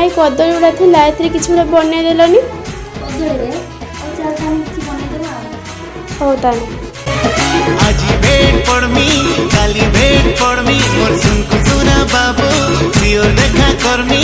ମାଇ କଦଳୀ ଗୁଡ଼ା ଥିଲା ଏଥିରେ କିଛି ଗୋଟେ ବନେଇ ଦେଲନି। ହଉ ତାହେଲେ আজি ভেট পড়মি কালি ভেট পড়মি মোর সুনকু সুনা বাবু সিওর দেখা করমি